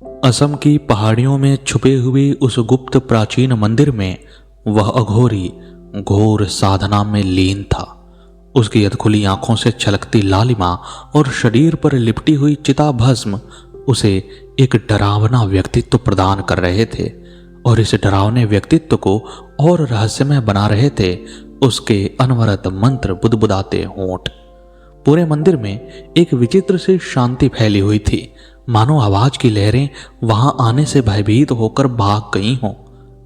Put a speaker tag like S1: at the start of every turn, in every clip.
S1: असम की पहाड़ियों में छुपे हुए उस गुप्त प्राचीन मंदिर में वह अघोरी घोर साधना में लीन था। उसकी अधखुली आंखों से छलकती लालिमा और शरीर पर लिपटी हुई चिता भस्म उसे एक डरावना व्यक्तित्व प्रदान कर रहे थे, और इस डरावने व्यक्तित्व को और रहस्यमय बना रहे थे उसके अनवरत मंत्र बुदबुदाते होंठ। पूरे मंदिर में एक विचित्र सी शांति फैली हुई थी, मानो आवाज की लहरें वहां आने से भयभीत होकर भाग गई हों।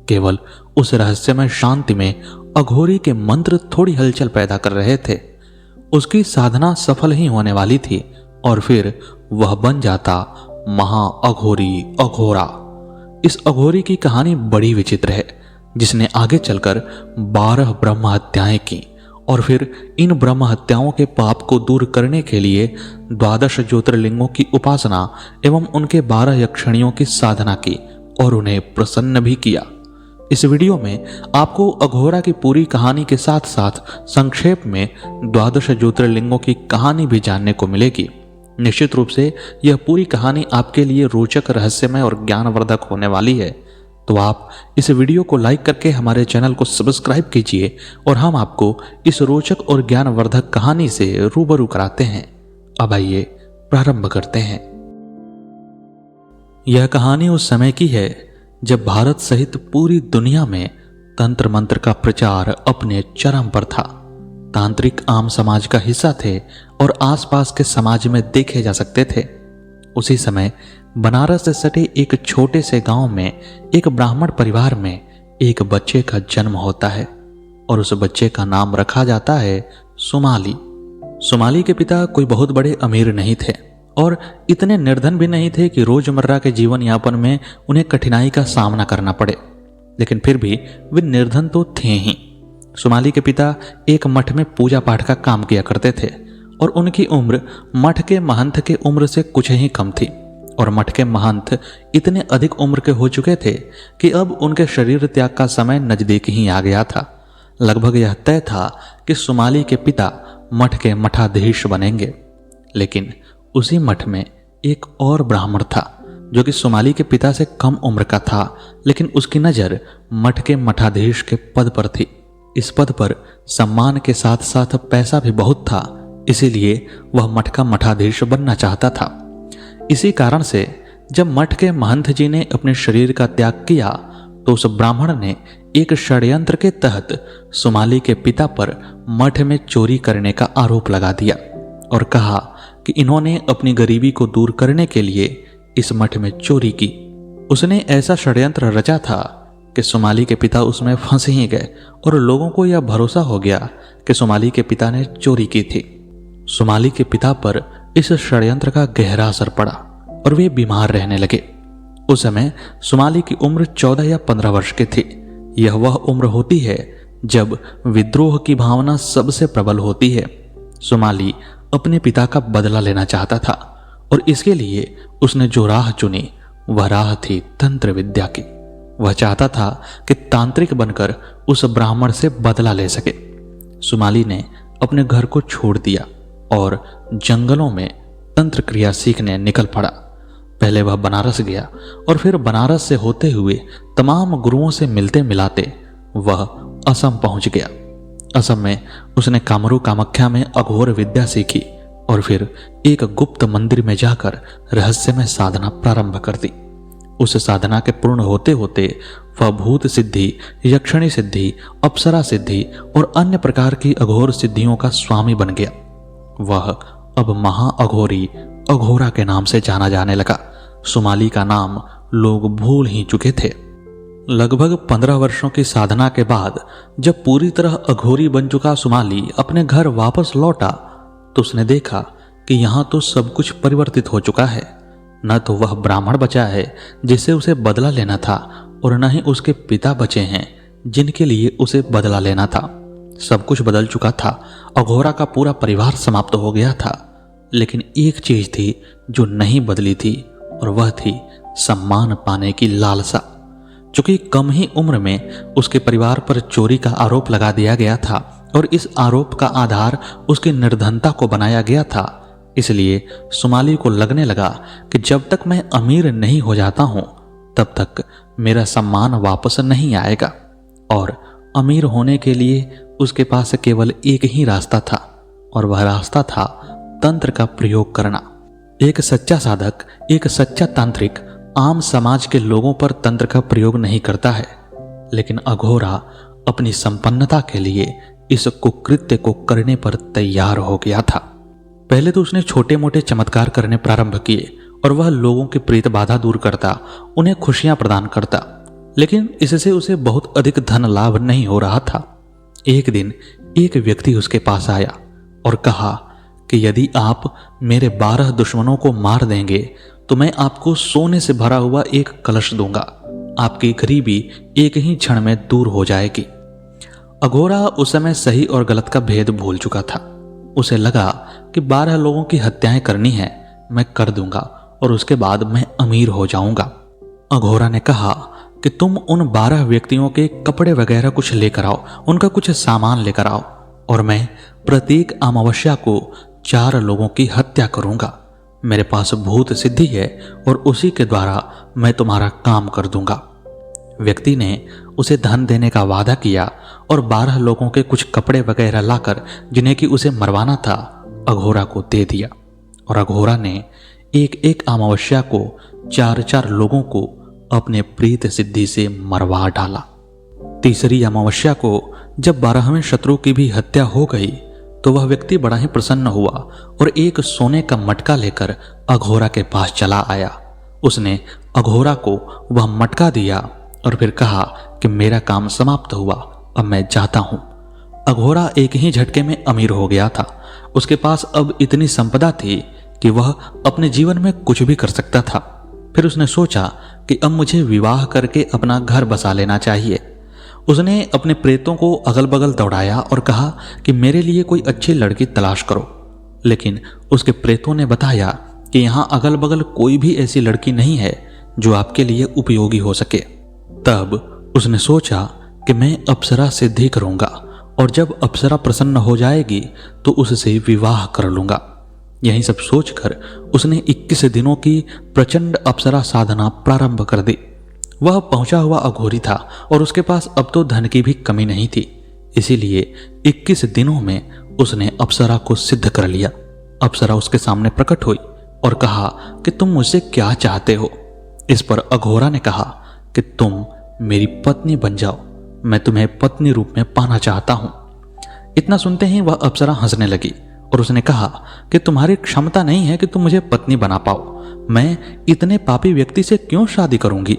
S1: केवल उस रहस्यमय शांति में अघोरी के मंत्र थोड़ी हलचल पैदा कर रहे थे। उसकी साधना सफल ही होने वाली थी और फिर वह बन जाता महा अघोरी अघोरा। इस अघोरी की कहानी बड़ी विचित्र है, जिसने आगे चलकर 12 ब्रह्म हत्याएं की और फिर इन ब्रह्म हत्याओं के पाप को दूर करने के लिए 12 ज्योतिर्लिंगों की उपासना एवं उनके 12 यक्षिणियों की साधना की और उन्हें प्रसन्न भी किया। इस वीडियो में आपको अघोरा की पूरी कहानी के साथ साथ संक्षेप में 12 ज्योतिर्लिंगों की कहानी भी जानने को मिलेगी। निश्चित रूप से यह पूरी कहानी आपके लिए रोचक, रहस्यमय और ज्ञानवर्धक होने वाली है। तो आप इस वीडियो को लाइक करके हमारे चैनल को सब्सक्राइब कीजिए और हम आपको इस रोचक और ज्ञानवर्धक कहानी से रूबरू कराते हैं। अब आइए प्रारंभ करते हैं। यह कहानी उस समय की है जब भारत सहित पूरी दुनिया में तंत्र मंत्र का प्रचार अपने चरम पर था। तांत्रिक आम समाज का हिस्सा थे और आसपास के समाज में देखे जा सकते थे। उसी समय बनारस से सटे एक छोटे से गांव में एक ब्राह्मण परिवार में एक बच्चे का जन्म होता है और उस बच्चे का नाम रखा जाता है सुमाली। सुमाली के पिता कोई बहुत बड़े अमीर नहीं थे और इतने निर्धन भी नहीं थे कि रोजमर्रा के जीवन यापन में उन्हें कठिनाई का सामना करना पड़े, लेकिन फिर भी वे निर्धन तो थे ही। सुमाली के पिता एक मठ में पूजा पाठ का काम किया करते थे और उनकी उम्र मठ के महंत के उम्र से कुछ ही कम थी, और मठ के महंत इतने अधिक उम्र के हो चुके थे कि अब उनके शरीर त्याग का समय नजदीक ही आ गया था। लगभग यह तय था कि सुमाली के पिता मठ के मठाधीश बनेंगे। लेकिन उसी मठ में एक और ब्राह्मण था जो कि सुमाली के पिता से कम उम्र का था, लेकिन उसकी नजर मठ के मठाधीश के पद पर थी। इस पद पर सम्मान के साथ साथ पैसा भी बहुत था, इसीलिए वह मठ का मठाधीश बनना चाहता था। इसी कारण से जब मठ के महंत जी ने अपने शरीर का त्याग किया तो उस ब्राह्मण ने एक षड्यंत्र के तहत सुमाली के पिता पर मठ में चोरी करने का आरोप लगा दिया और कहा कि इन्होंने अपनी गरीबी को दूर करने के लिए इस मठ में चोरी की। उसने ऐसा षड्यंत्र रचा था कि सुमाली के पिता उसमें फंस ही गए और लोगों को यह भरोसा हो गया कि सुमाली के पिता ने चोरी की थी। सुमाली के पिता पर इस षड्यंत्र का गहरा असर पड़ा और वे बीमार रहने लगे। उस समय सुमाली की उम्र 14 या 15 वर्ष की थी। यह वह उम्र होती है जब विद्रोह की भावना सबसे प्रबल होती है। सुमाली अपने पिता का बदला लेना चाहता था और इसके लिए उसने जो राह चुनी वह राह थी तंत्र विद्या की। वह चाहता था कि तांत्रिक बनकर उस ब्राह्मण से बदला ले सके। सुमाली ने अपने घर को छोड़ दिया और जंगलों में तंत्र क्रिया सीखने निकल पड़ा। पहले वह बनारस गया और फिर बनारस से होते हुए तमाम गुरुओं से मिलते मिलाते वह असम पहुंच गया। असम में उसने कामरू कामाख्या में अघोर विद्या सीखी और फिर एक गुप्त मंदिर में जाकर रहस्यमय साधना प्रारंभ कर दी। उस साधना के पूर्ण होते होते वह भूत सिद्धि, यक्षिणी सिद्धि, अप्सरा सिद्धि और अन्य प्रकार की अघोर सिद्धियों का स्वामी बन गया। वह अब महा अघोरी अघोरा के नाम से जाना जाने लगा। सुमाली का नाम लोग भूल ही चुके थे। लगभग 15 वर्षों की साधना के बाद जब पूरी तरह अघोरी बन चुका सुमाली अपने घर वापस लौटा तो उसने देखा कि यहाँ तो सब कुछ परिवर्तित हो चुका है। न तो वह ब्राह्मण बचा है जिससे उसे बदला लेना था और न ही उसके पिता बचे हैं जिनके लिए उसे बदला लेना था। सब कुछ बदल चुका था। अघोरा का पूरा परिवार समाप्त हो गया था, लेकिन एक चीज थी जो नहीं बदली थी और वह थी सम्मान पाने की लालसा। चूंकि कम ही उम्र में उसके परिवार पर चोरी का आरोप लगा दिया गया था और इस आरोप का आधार उसकी निर्धनता को बनाया गया था, इसलिए सुमाली को लगने लगा कि जब तक मैं अमीर नहीं हो जाता हूं तब तक मेरा सम्मान वापस नहीं आएगा, और अमीर होने के लिए उसके पास केवल एक ही रास्ता था, और वह रास्ता था तंत्र का प्रयोग करना। एक सच्चा साधक, एक सच्चा तांत्रिक आम समाज के लोगों पर तंत्र का प्रयोग नहीं करता है, लेकिन अघोरा अपनी संपन्नता के लिए इस कुकृत्य को करने पर तैयार हो गया था। पहले तो उसने छोटे मोटे चमत्कार करने प्रारंभ किए और वह लोगों की प्रेत बाधा दूर करता, उन्हें खुशियां प्रदान करता, लेकिन इससे उसे बहुत अधिक धन लाभ नहीं हो रहा था। एक दिन एक व्यक्ति उसके पास आया और कहा कि यदि आप मेरे 12 दुश्मनों को मार देंगे तो मैं आपको सोने से भरा हुआ एक कलश दूंगा, आपकी गरीबी एक ही क्षण में दूर हो जाएगी। अघोरा उस समय सही और गलत का भेद भूल चुका था। उसे लगा कि 12 लोगों की हत्याएं करनी है, मैं कर दूंगा और उसके बाद मैं अमीर हो जाऊंगा। अघोरा ने कहा कि तुम उन 12 व्यक्तियों के कपड़े वगैरह कुछ लेकर आओ, उनका कुछ सामान लेकर आओ, और मैं प्रत्येक अमावस्या को 4 लोगों की हत्या करूंगा। मेरे पास भूत सिद्धि है और उसी के द्वारा मैं तुम्हारा काम कर दूंगा। व्यक्ति ने उसे धन देने का वादा किया और 12 लोगों के कुछ कपड़े वगैरह लाकर, जिन्हें कि उसे मरवाना था, अघोरा को दे दिया, और अघोरा ने एक एक अमावस्या को 4-4 लोगों को अपने प्रीत सिद्धि से मरवा डाला। तीसरी अमावस्या को जब 12वें शत्रु की भी हत्या हो गई तो वह व्यक्ति बड़ा ही प्रसन्न हुआ और एक सोने का मटका लेकर अघोरा के पास चला आया। उसने अघोरा को वह मटका दिया और फिर कहा कि मेरा काम समाप्त हुआ, अब मैं जाता हूं। अघोरा एक ही झटके में अमीर हो गया था। उसके पास अब इतनी संपदा थी कि वह अपने जीवन में कुछ भी कर सकता था। फिर उसने सोचा कि अब मुझे विवाह करके अपना घर बसा लेना चाहिए। उसने अपने प्रेतों को अगल बगल दौड़ाया और कहा कि मेरे लिए कोई अच्छी लड़की तलाश करो, लेकिन उसके प्रेतों ने बताया कि यहाँ अगल बगल कोई भी ऐसी लड़की नहीं है जो आपके लिए उपयोगी हो सके। तब उसने सोचा कि मैं अप्सरा सिद्धि करूंगा और जब अप्सरा प्रसन्न हो जाएगी तो उससे विवाह कर लूंगा। यही सब सोचकर उसने 21 दिनों की प्रचंड अप्सरा साधना प्रारंभ कर दी। वह पहुंचा हुआ अघोरी था और उसके पास अब तो धन की भी कमी नहीं थी, इसीलिए 21 दिनों में उसने अप्सरा को सिद्ध कर लिया। अप्सरा उसके सामने प्रकट हुई और कहा कि तुम मुझसे क्या चाहते हो। इस पर अघोरा ने कहा कि तुम मेरी पत्नी बन जाओ, मैं तुम्हें पत्नी रूप में पाना चाहता हूं। इतना सुनते ही वह अप्सरा हंसने लगी और उसने कहा कि तुम्हारी क्षमता नहीं है कि तुम मुझे पत्नी बना पाओ, मैं इतने पापी व्यक्ति से क्यों शादी करूंगी।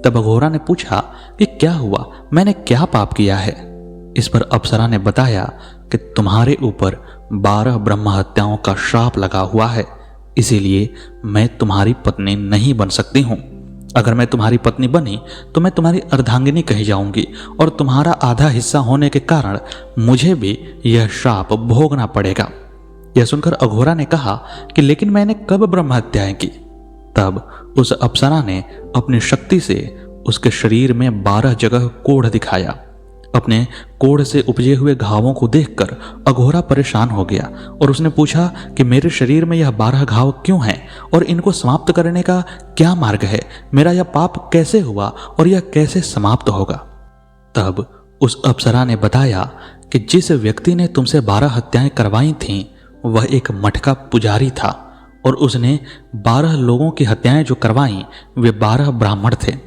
S1: तब अघोरा ने पूछा कि क्या हुआ, मैंने क्या पाप किया है। इस पर अप्सरा ने बताया कि तुम्हारे ऊपर 12 ब्रह्म हत्याओं का श्राप लगा हुआ है, इसीलिए मैं तुम्हारी पत्नी नहीं बन सकती हूं। अगर मैं तुम्हारी पत्नी बनी तो मैं तुम्हारी अर्धांगिनी कही जाऊंगी और तुम्हारा आधा हिस्सा होने के कारण मुझे भी यह श्राप भोगना पड़ेगा। यह सुनकर अघोरा ने कहा कि लेकिन मैंने कब ब्रह्म हत्याएं की। तब उस अप्सरा ने अपनी शक्ति से उसके शरीर में 12 जगह कोढ़ दिखाया। अपने कोढ़ से उपजे हुए घावों को देखकर अघोरा परेशान हो गया और उसने पूछा कि मेरे शरीर में यह 12 घाव क्यों हैं और इनको समाप्त करने का क्या मार्ग है, मेरा यह पाप कैसे हुआ और यह कैसे समाप्त होगा। तब उस अप्सरा ने बताया कि जिस व्यक्ति ने तुमसे 12 हत्याएं करवाई थीं वह एक मठ का पुजारी था और उसने 12 लोगों की हत्याएं जो करवाईं वे 12 ब्राह्मण थे।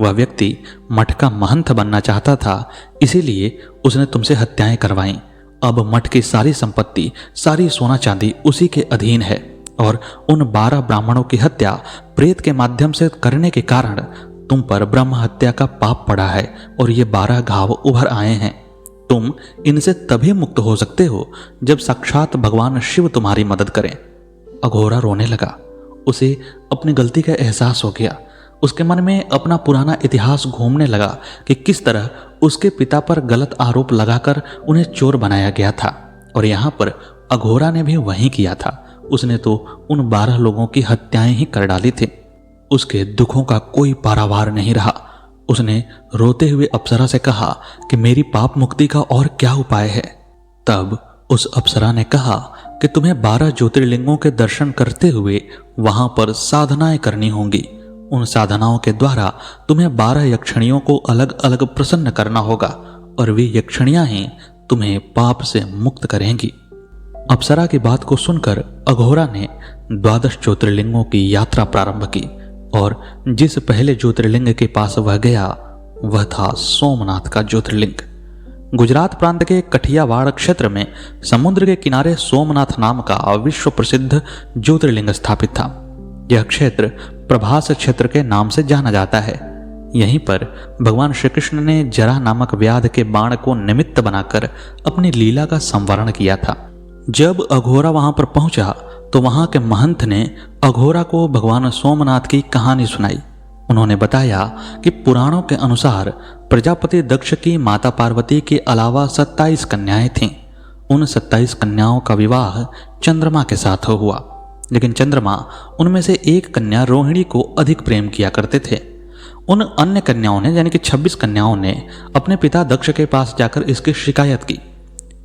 S1: वह व्यक्ति मठ का महंत बनना चाहता था, इसीलिए उसने तुमसे हत्याएं करवाईं। अब मठ की सारी संपत्ति, सारी सोना चांदी उसी के अधीन है और उन 12 ब्राह्मणों की हत्या प्रेत के माध्यम से करने के कारण तुम पर ब्रह्म हत्या का पाप पड़ा है और ये 12 घाव उभर आए हैं। तुम इनसे तभी मुक्त हो सकते हो जब साक्षात भगवान शिव तुम्हारी मदद करें। अघोरा रोने लगा। उसे अपनी गलती का एहसास हो गया। उसके मन में अपना पुराना इतिहास घूमने लगा कि किस तरह उसके पिता पर गलत आरोप लगाकर उन्हें चोर बनाया गया था और यहाँ पर अघोरा ने भी वही किया था। उसने तो उन 12 लोगों की हत्याएं ही कर डाली थी। उसके दुखों का कोई पारावार नहीं रहा। उसने रोते हुए अप्सरा से कहा कि मेरी पाप मुक्ति का और क्या उपाय है। तब उस अप्सरा ने कहा कि तुम्हें 12 ज्योतिर्लिंगों के दर्शन करते हुए वहां पर साधनाएं करनी होंगी। उन साधनाओं के द्वारा तुम्हें 12 यक्षिणियों को अलग अलग प्रसन्न करना होगा और वे यक्षिणियां ही तुम्हें पाप से मुक्त करेंगी। अप्सरा की बात को सुनकर अघोरा ने 12 ज्योतिर्लिंगों की यात्रा प्रारंभ की और जिस पहले ज्योतिर्लिंग के पास वह गया वह था सोमनाथ का ज्योतिर्लिंग। गुजरात प्रांत के कठियावाड़ क्षेत्र में समुद्र के किनारे सोमनाथ नाम का विश्व प्रसिद्ध ज्योतिर्लिंग स्थापित था। यह क्षेत्र प्रभास क्षेत्र के नाम से जाना जाता है। यहीं पर भगवान श्री कृष्ण ने जरा नामक व्याध के बाण को निमित्त बनाकर अपनी लीला का संवरण किया था। जब अघोरा वहां पर पहुंचा तो वहां के महंत ने अघोरा को भगवान सोमनाथ की कहानी सुनाई। उन्होंने बताया कि पुराणों के अनुसार प्रजापति दक्ष की माता पार्वती के अलावा 27 कन्याएं थीं। उन 27 कन्याओं का विवाह चंद्रमा के साथ हुआ, लेकिन चंद्रमा उनमें से एक कन्या रोहिणी को अधिक प्रेम किया करते थे। उन अन्य कन्याओं ने यानी कि 26 कन्याओं ने अपने पिता दक्ष के पास जाकर इसकी शिकायत की।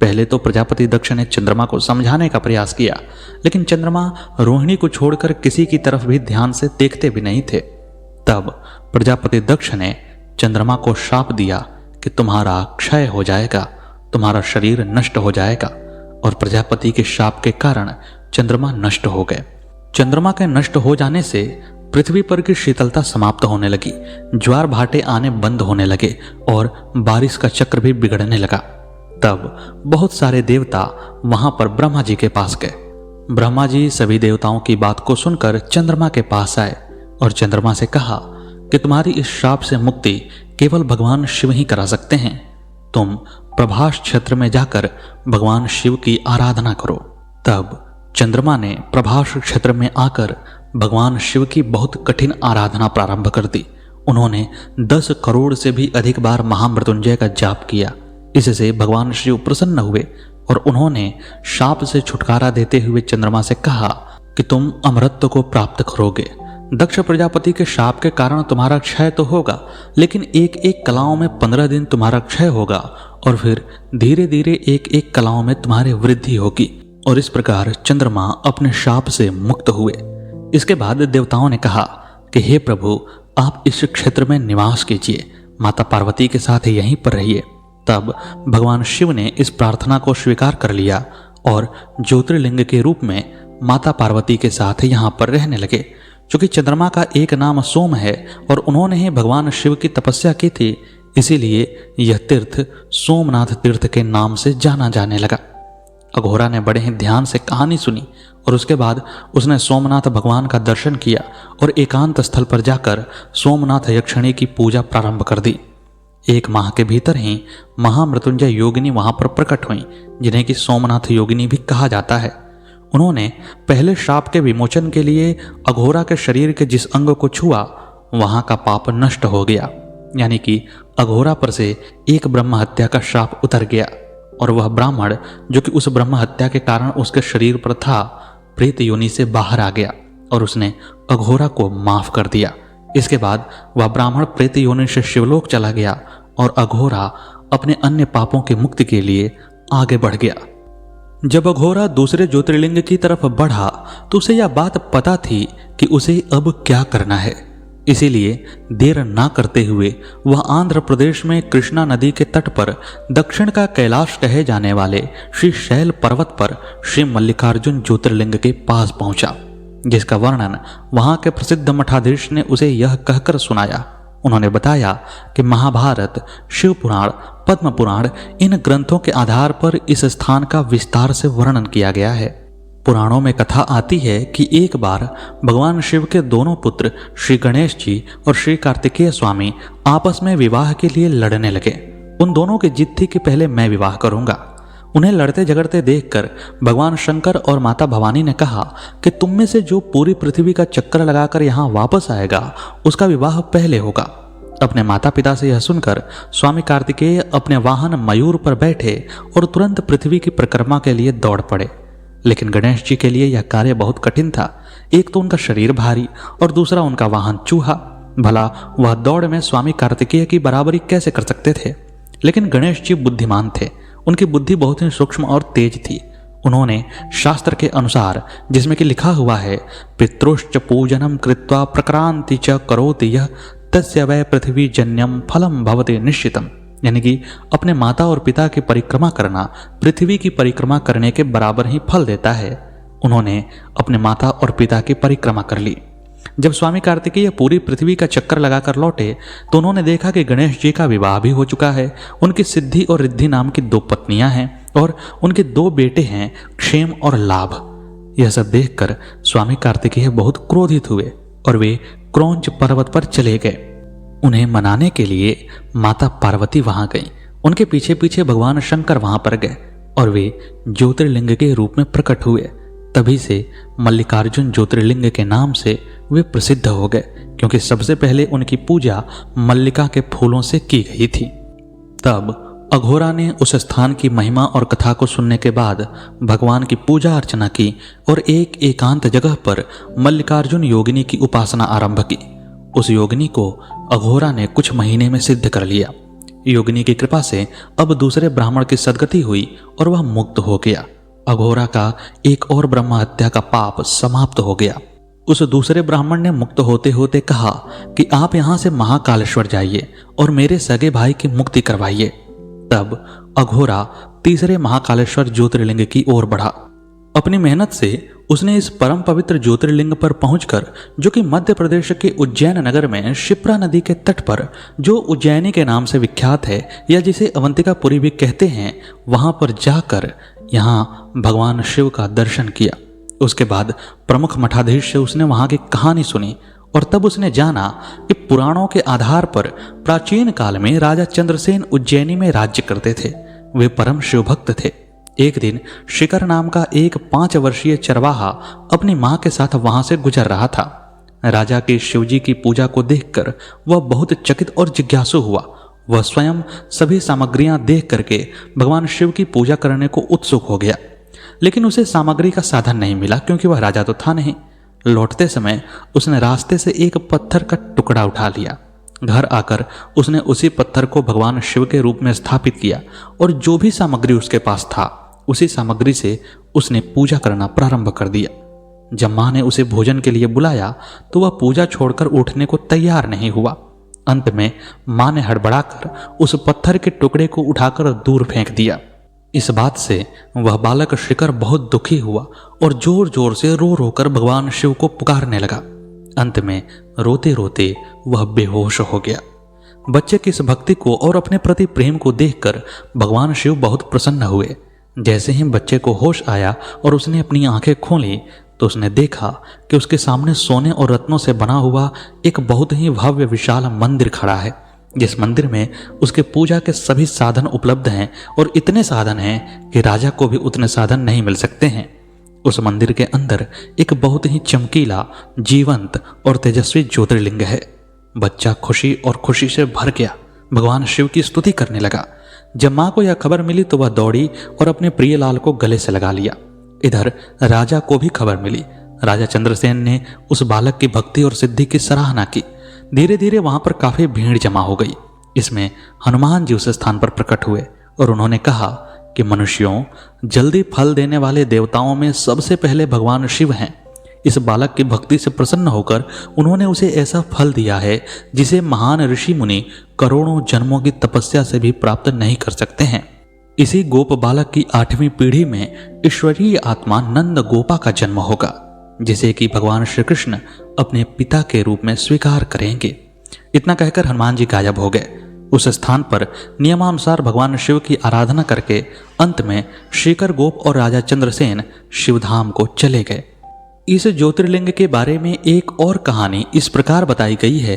S1: पहले तो प्रजापति दक्ष ने चंद्रमा को समझाने का प्रयास किया, लेकिन चंद्रमा रोहिणी को छोड़कर किसी की तरफ भी ध्यान से देखते भी नहीं थे। तब प्रजापति दक्ष ने चंद्रमा को शाप दिया कि तुम्हारा क्षय हो जाएगा, तुम्हारा शरीर नष्ट हो जाएगा। और प्रजापति के शाप के कारण चंद्रमा नष्ट हो गए। चंद्रमा के नष्ट हो जाने से पृथ्वी पर की शीतलता समाप्त होने लगी, ज्वार भाटे आने बंद होने लगे और बारिश का चक्र भी बिगड़ने लगा। तब बहुत सारे देवता वहां पर ब्रह्मा जी के पास गए। ब्रह्मा जी सभी देवताओं की बात को सुनकर चंद्रमा के पास आए और चंद्रमा से कहा कि तुम्हारी इस श्राप से मुक्ति केवल भगवान शिव ही करा सकते हैं। तुम प्रभास क्षेत्र में जाकर भगवान शिव की आराधना करो। तब चंद्रमा ने प्रभास क्षेत्र में आकर भगवान शिव की बहुत कठिन आराधना प्रारंभ कर दी। उन्होंने 10 करोड़ से भी अधिक बार महामृत्युंजय का जाप किया। इससे भगवान शिव प्रसन्न हुए और उन्होंने शाप से छुटकारा देते हुए चंद्रमा से कहा कि तुम अमरत्व को प्राप्त करोगे। दक्ष प्रजापति के शाप के कारण तुम्हारा क्षय तो होगा, लेकिन एक एक कलाओं में 15 दिन तुम्हारा क्षय होगा और फिर धीरे धीरे एक एक कलाओं में तुम्हारी वृद्धि होगी। और इस प्रकार चंद्रमा अपने शाप से मुक्त हुए। इसके बाद देवताओं ने कहा कि हे प्रभु, आप इस क्षेत्र में निवास कीजिए, माता पार्वती के साथ यहीं पर रहिए। तब भगवान शिव ने इस प्रार्थना को स्वीकार कर लिया और ज्योतिर्लिंग के रूप में माता पार्वती के साथ यहाँ पर रहने लगे। क्योंकि चंद्रमा का एक नाम सोम है और उन्होंने ही भगवान शिव की तपस्या की थी, इसीलिए यह तीर्थ सोमनाथ तीर्थ के नाम से जाना जाने लगा। अघोरा ने बड़े ही ध्यान से कहानी सुनी और उसके बाद उसने सोमनाथ भगवान का दर्शन किया और एकांत स्थल पर जाकर सोमनाथ यक्षिणी की पूजा प्रारंभ कर दी। 1 माह के भीतर ही महामृत्युंजय योगिनी वहां पर प्रकट हुई, जिन्हें कि सोमनाथ योगिनी भी कहा जाता है। उन्होंने पहले श्राप के विमोचन के लिए अघोरा के शरीर के जिस अंग को छुआ वहां का पाप नष्ट हो गया, यानी कि अघोरा पर से एक ब्रह्म हत्या का श्राप उतर गया और वह ब्राह्मण जो कि उस ब्रह्म हत्या के कारण उसके शरीर पर था प्रेत योनि से बाहर आ गया और उसने अघोरा को माफ कर दिया। इसके बाद वह ब्राह्मण प्रेत योनि से शिवलोक चला गया और अघोरा अपने अन्य पापों की मुक्ति के लिए आगे बढ़ गया। जब अघोरा दूसरे ज्योतिर्लिंग की तरफ बढ़ा तो उसे यह बात पता थी कि उसे अब क्या करना है। इसीलिए देर ना करते हुए वह आंध्र प्रदेश में कृष्णा नदी के तट पर दक्षिण का कैलाश कहे जाने वाले श्री शैल पर्वत पर श्री मल्लिकार्जुन ज्योतिर्लिंग के पास पहुंचा, जिसका वर्णन वहां के प्रसिद्ध मठाधीश ने उसे यह कहकर सुनाया। उन्होंने बताया कि महाभारत, शिव पुराण, पद्म पुराण इन ग्रंथों के आधार पर इस स्थान का विस्तार से वर्णन किया गया है। पुराणों में कथा आती है कि एक बार भगवान शिव के दोनों पुत्र श्री गणेश जी और श्री कार्तिकेय स्वामी आपस में विवाह के लिए लड़ने लगे। उन दोनों की जिद थी कि पहले मैं विवाह करूंगा। उन्हें लड़ते झगड़ते देखकर भगवान शंकर और माता भवानी ने कहा कि तुम में से जो पूरी पृथ्वी का चक्कर लगाकर यहाँ वापस आएगा उसका विवाह पहले होगा। अपने माता पिता से यह सुनकर स्वामी कार्तिकेय अपने वाहन मयूर पर बैठे और तुरंत पृथ्वी की परिक्रमा के लिए दौड़ पड़े। लेकिन गणेश जी के लिए यह कार्य बहुत कठिन था। एक तो उनका शरीर भारी और दूसरा उनका वाहन चूहा। भला वह दौड़ में स्वामी कार्तिकेय की बराबरी कैसे कर सकते थे। लेकिन गणेश जी बुद्धिमान थे। उनकी बुद्धि बहुत ही सूक्ष्म और तेज थी। उन्होंने शास्त्र के अनुसार, जिसमें कि लिखा हुआ है, पितृश्च पूजनम कृत्वा प्रक्रांति च करोति यः तस्य वै पृथ्वी जन्यम फलम भवते निश्चितम, यानी कि अपने माता और पिता की परिक्रमा करना पृथ्वी की परिक्रमा करने के बराबर ही फल देता है। उन्होंने अपने माता और पिता की परिक्रमा कर ली। जब स्वामी कार्तिकेय पूरी पृथ्वी का चक्कर लगाकर लौटे तो उन्होंने देखा कि गणेश जी का विवाह भी हो चुका है। उनकी सिद्धि और रिद्धि नाम की 2 पत्नियां हैं और उनके 2 बेटे हैं, क्षेम और लाभ। यह सब देखकर स्वामी कार्तिकेय बहुत क्रोधित हुए और वे क्रौंच पर्वत पर चले गए। उन्हें मनाने के लिए माता पार्वती वहां गई। उनके पीछे पीछे भगवान शंकर वहां पर गए और वे ज्योतिर्लिंग के रूप में प्रकट हुए। तभी से मल्लिकार्जुन ज्योतिर्लिंग के नाम से वे प्रसिद्ध हो गए, क्योंकि सबसे पहले उनकी पूजा मल्लिका के फूलों से की गई थी। तब अघोरा ने उस स्थान की महिमा और कथा को सुनने के बाद भगवान की पूजा अर्चना की और एक एकांत जगह पर मल्लिकार्जुन योगिनी की उपासना आरंभ की। उस योगिनी को अघोरा ने कुछ महीने में सिद्ध कर लिया। योगिनी की कृपा से अब दूसरे ब्राह्मण की सद्गति हुई और वह मुक्त हो गया। अघोरा का एक और ब्रह्म हत्या का पाप समाप्त हो गया। उस दूसरे ब्राह्मण ने मुक्त होते होते कहा कि आप यहां से महाकालेश्वर जाइए और मेरे सगे भाई की मुक्ति करवाइए। तब अघोरा तीसरे महाकालेश्वर ज्योतिर्लिंग की ओर बढ़ा। अपनी मेहनत से उसने इस परम पवित्र ज्योतिर्लिंग पर पहुंचकर, जो कि मध्य प्रदेश के उज्जैन नगर में शिप्रा नदी के तट पर, जो उज्जैनी के नाम से विख्यात है या जिसे अवंतिकापुरी भी कहते हैं, वहां पर जाकर यहां भगवान शिव का दर्शन किया। उसके बाद प्रमुख मठाधीश से उसने वहां की कहानी सुनी और तब उसने जाना कि पुराणों के आधार पर प्राचीन काल में राजा चंद्रसेन उज्जैनी में राज्य करते थे। वे परम शिव भक्त थे। एक दिन शिखर नाम का एक 5 वर्षीय चरवाहा अपनी मां के साथ वहां से गुजर रहा था। राजा के शिवजी की पूजा को देखकर वह बहुत चकित और जिज्ञासु हुआ। वह स्वयं सभी सामग्रियां देख करके भगवान शिव की पूजा करने को उत्सुक हो गया, लेकिन उसे सामग्री का साधन नहीं मिला, क्योंकि वह राजा तो था नहीं। लौटते समय उसने रास्ते से एक पत्थर का टुकड़ा उठा लिया। घर आकर उसने उसी पत्थर को भगवान शिव के रूप में स्थापित किया और जो भी सामग्री उसके पास था उसी सामग्री से उसने पूजा करना प्रारंभ कर दिया। जब मां ने उसे भोजन के लिए बुलाया तो वह पूजा छोड़कर उठने को तैयार नहीं हुआ। अंत में मां ने हड़बड़ाकर उस पत्थर के टुकड़े को उठाकर दूर फेंक दिया। इस बात से वह बालक शिखर बहुत दुखी हुआ और जोर जोर से रो रो कर भगवान शिव को पुकारने लगा। अंत में रोते रोते वह बेहोश हो गया। बच्चे की इस भक्ति को और अपने प्रति प्रेम को देखकर भगवान शिव बहुत प्रसन्न हुए। जैसे ही बच्चे को होश आया और उसने अपनी आंखें खोली तो उसने देखा कि उसके सामने सोने और रत्नों से बना हुआ एक बहुत ही भव्य विशाल मंदिर खड़ा है, जिस मंदिर में उसके पूजा के सभी साधन उपलब्ध हैं और इतने साधन हैं कि राजा को भी उतने साधन नहीं मिल सकते हैं। उस मंदिर के अंदर एक बहुत ही चमकीला, जीवंत और तेजस्वी ज्योतिर्लिंग है। बच्चा खुशी और खुशी से भर गया, भगवान शिव की स्तुति करने लगा। जब मां को यह खबर मिली तो वह दौड़ी और अपने प्रिय लाल को गले से लगा लिया। इधर राजा को भी खबर मिली। राजा चंद्रसेन ने उस बालक की भक्ति और सिद्धि की सराहना की। धीरे धीरे वहां पर काफी भीड़ जमा हो गई। इसमें हनुमान जी उस स्थान पर प्रकट हुए और उन्होंने कहा कि मनुष्यों, जल्दी फल देने वाले देवताओं में सबसे पहले भगवान शिव हैं। इस बालक की भक्ति से प्रसन्न होकर उन्होंने उसे ऐसा फल दिया है जिसे महान ऋषि मुनि करोड़ों जन्मों की तपस्या से भी प्राप्त नहीं कर सकते हैं। इसी गोप बालक की 8वीं पीढ़ी में ईश्वरीय आत्मा नंद गोपा का जन्म होगा, जिसे कि भगवान श्री कृष्ण अपने पिता के रूप में स्वीकार करेंगे। इतना कहकर हनुमान जी गायब हो गए। उस स्थान पर नियमानुसार भगवान शिव की आराधना करके अंत में शेखर गोप और राजा चंद्रसेन शिवधाम को चले गए। इस ज्योतिर्लिंग के बारे में एक और कहानी इस प्रकार बताई गई है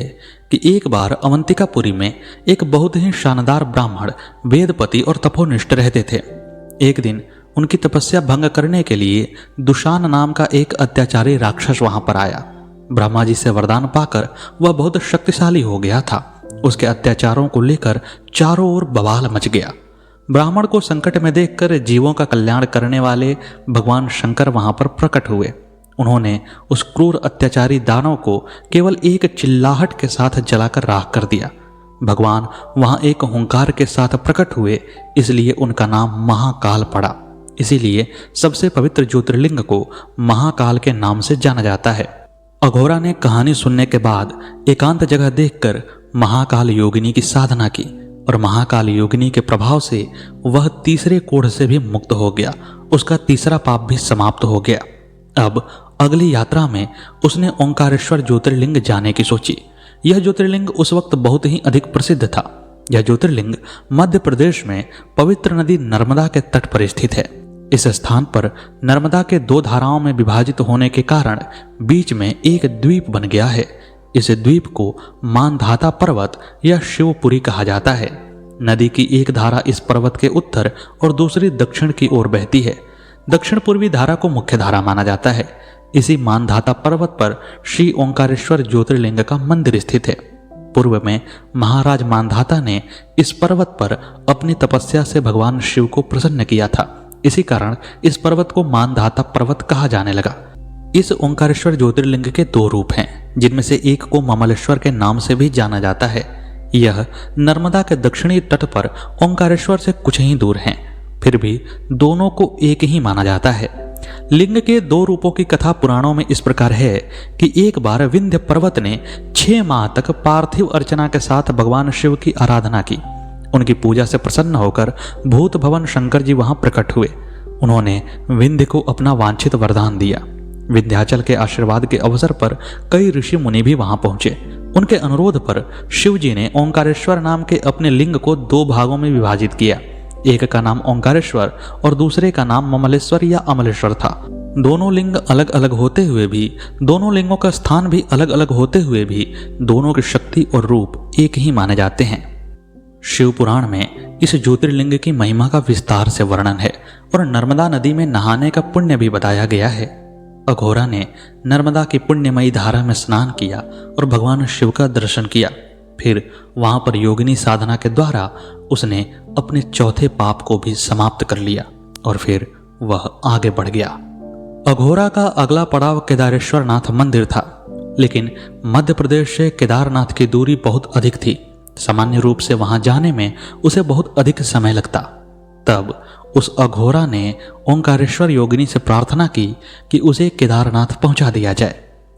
S1: कि एक बार अवंतिकापुरी में एक बहुत ही शानदार ब्राह्मण वेदपति और तपोनिष्ठ रहते थे। एक दिन उनकी तपस्या भंग करने के लिए दुशान नाम का एक अत्याचारी राक्षस वहां पर आया। ब्रह्मा जी से वरदान पाकर वह बहुत शक्तिशाली हो गया था। उसके अत्याचारों को लेकर चारों ओर बवाल मच गया। ब्राह्मण को संकट में देखकर जीवों का कल्याण करने वाले भगवान शंकर वहां पर प्रकट हुए। उन्होंने उस क्रूर अत्याचारी दानव को केवल एक चिल्लाहट के साथ जलाकर राख कर दिया। भगवान वहां एक हुंकार के साथ प्रकट हुए, इसलिए उनका नाम महाकाल पड़ा। इसीलिए सबसे पवित्र ज्योतिर्लिंग को महाकाल के नाम से जाना जाता है। अघोरा ने कहानी सुनने के बाद एकांत जगह देखकर महाकाल योगिनी की साधना की और महाकाल योगिनी के प्रभाव से वह तीसरे कोढ़ से भी मुक्त हो गया। उसका तीसरा पाप भी समाप्त हो गया। अब अगली यात्रा में उसने ओंकारेश्वर ज्योतिर्लिंग जाने की सोची। यह ज्योतिर्लिंग उस वक्त बहुत ही अधिक प्रसिद्ध था। यह ज्योतिर्लिंग मध्य प्रदेश में पवित्र नदी नर्मदा के तट पर स्थित है। इस स्थान पर नर्मदा के दो धाराओं में विभाजित होने के कारण बीच में एक द्वीप बन गया है। इस द्वीप को मानधाता पर्वत या शिवपुरी कहा जाता है। नदी की एक धारा इस पर्वत के उत्तर और दूसरी दक्षिण की ओर बहती है। दक्षिण पूर्वी धारा को मुख्य धारा माना जाता है। इसी मानधाता पर्वत पर श्री ओंकारेश्वर ज्योतिर्लिंग का मंदिर स्थित है। पूर्व में महाराज मानधाता ने इस पर्वत पर अपनी तपस्या से भगवान शिव को प्रसन्न किया था। इसी कारण इस पर्वत को मानधाता पर्वत कहा जाने लगा। इस ओंकारेश्वर ज्योतिर्लिंग के दो रूप हैं, जिनमें से एक को ममलेश्वर के नाम से भी जाना जाता है। यह नर्मदा के दक्षिणी तट पर ओंकारेश्वर से कुछ ही दूर हैं, फिर भी दोनों को एक ही माना जाता है। लिंग के दो रूपों की कथा पुराणों में इस प्रकार है कि एक बार विंध्य पर्वत ने 6 माह तक पार्थिव अर्चना के साथ भगवान शिव की आराधना की। उनकी पूजा से प्रसन्न होकर भूत भवन शंकर जी वहां प्रकट हुए। उन्होंने विंध्य को अपना वांछित वरदान दिया। विंध्याचल के आशीर्वाद के अवसर पर कई ऋषि मुनि भी वहां पहुंचे। उनके अनुरोध पर शिव जी ने ओंकारेश्वर नाम के अपने लिंग को 2 भागों में विभाजित किया। एक का नाम ओंकारेश्वर और दूसरे का नाम ममलेश्वर या अमलेश्वर था। दोनों लिंग अलग अलग होते हुए भी, दोनों लिंगों का स्थान भी अलग अलग होते हुए भी दोनों की शक्ति और रूप एक ही माने जाते हैं। शिव पुराण में इस ज्योतिर्लिंग की महिमा का विस्तार से वर्णन है और नर्मदा नदी में नहाने का पुण्य भी बताया गया है। अघोरा ने नर्मदा की पुण्यमयी धारा में स्नान किया और भगवान शिव का दर्शन किया। फिर वहां पर योगिनी साधना के द्वारा उसने अपने चौथे पाप को भी समाप्त कर लिया और फिर वह आगे बढ़ गया। अघोरा का अगला पड़ाव केदारेश्वर नाथ मंदिर था, लेकिन मध्य प्रदेश से केदारनाथ की दूरी बहुत अधिक थी। सामान्य रूप से वहां जाने में उसे बहुत अधिक समय लगता। तब उस अघोरा ने ओंकारेश्वर योगिनी से प्रार्थना की कि उसे केदारनाथ पहुंचा दिया जाए।